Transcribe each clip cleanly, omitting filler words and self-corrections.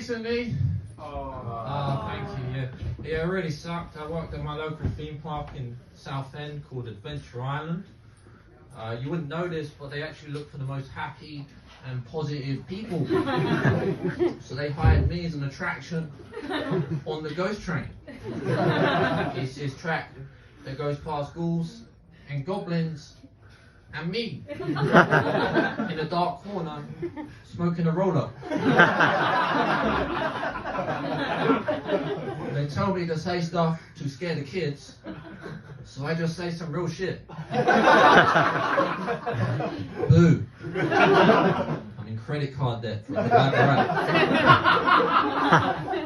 recently? Oh, Thank you. Yeah, it really sucked. I worked at my local theme park in Southend called Adventure Island. You wouldn't know this, but they actually look for the most happy and positive people. So they hired me as an attraction on the ghost train. It's this track that goes past ghouls and goblins and me in a dark corner smoking a roller. They tell me to say stuff to scare the kids, so I just say some real shit. Boo. I'm in credit card debt from the bad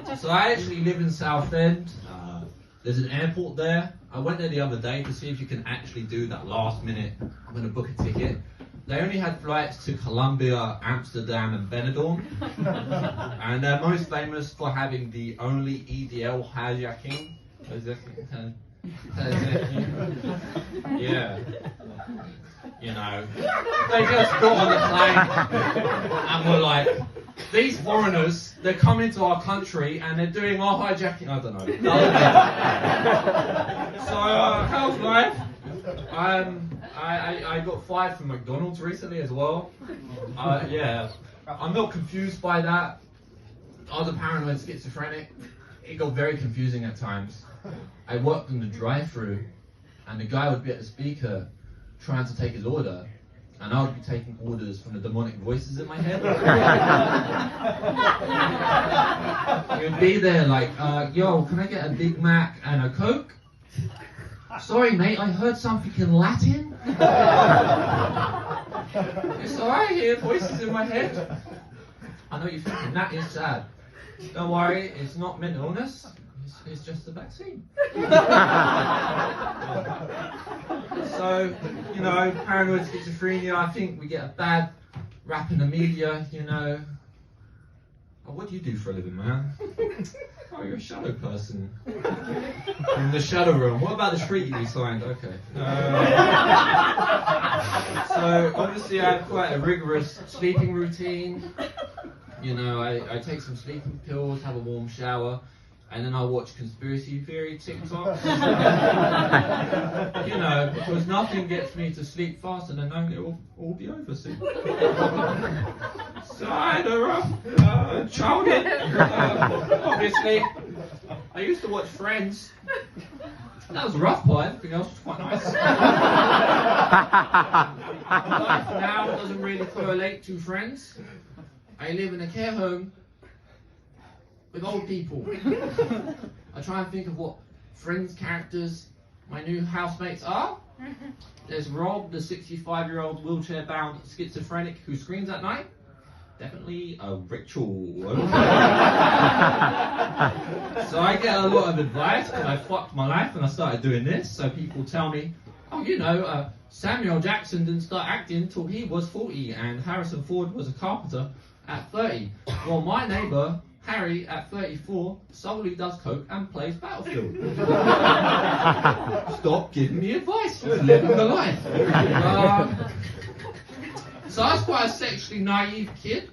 rap. So I actually live in Southend. There's an airport there. I went there the other day to see if you can actually do that last minute. I'm going to book a ticket. They only had flights to Colombia, Amsterdam and Benidorm. And they're most famous for having the only EDL hijacking. Yeah. You know, they just got on the plane and were like, these foreigners, they're coming to our country and they're doing our hijacking. I don't know. So, how's life? I got fired from McDonald's recently as well. Yeah, I'm not confused by that. I was a paranoid schizophrenic. It got very confusing at times. I worked in the drive-thru and the guy would be at the speaker trying to take his order, and I would be taking orders from the demonic voices in my head. He would be there like, yo, can I get a Big Mac and a Coke? Sorry mate, I heard something in Latin. It's alright, here, voices in my head. I know you're thinking, that is sad. Don't worry, it's not mental illness. It's just the vaccine. So, you know, paranoid schizophrenia, I think we get a bad rap in the media, you know. Oh, what do you do for a living, man? Oh, you're a shadow person. In the shadow room. What about the street you signed? Okay. So, obviously I have quite a rigorous sleeping routine. You know, I take some sleeping pills, have a warm shower, and then I watch conspiracy theory TikToks. You know, because nothing gets me to sleep faster than knowing it will all be over soon. So I had a rough childhood. Obviously, I used to watch Friends. That was a rough part, everything else was quite nice. Life now doesn't really correlate to Friends. I live in a care home with old people. I try and think of what Friends characters my new housemates are. There's Rob, the 65-year-old wheelchair-bound schizophrenic who screams at night. Definitely a ritual. So I get a lot of advice because I fucked my life and I started doing this. So people tell me, oh, you know, Samuel Jackson didn't start acting until he was 40 and Harrison Ford was a carpenter at 30. Well, my neighbour, Harry, at 34, solely does coke and plays Battlefield. Stop giving me advice, just living the life. So I was quite a sexually naive kid.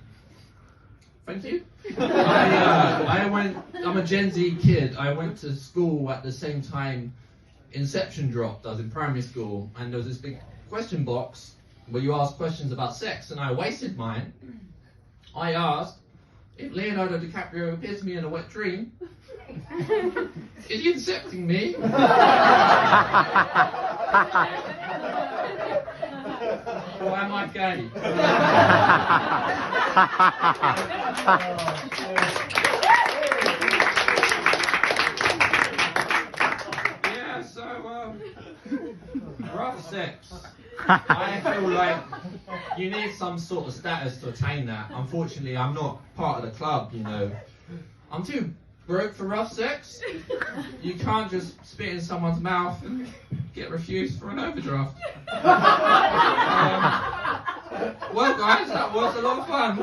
Thank you. I'm a Gen Z kid. I went to school at the same time Inception dropped. I was in primary school, and there was this big question box where you ask questions about sex, and I wasted mine. I asked, if Leonardo DiCaprio appears to me in a wet dream, is he incepting me? Or am I gay? Yeah, so, rough sex. I feel like you need some sort of status to attain that. Unfortunately, I'm not part of the club, you know. I'm too broke for rough sex. You can't just spit in someone's mouth and get refused for an overdraft. Well, guys, that was a lot of fun.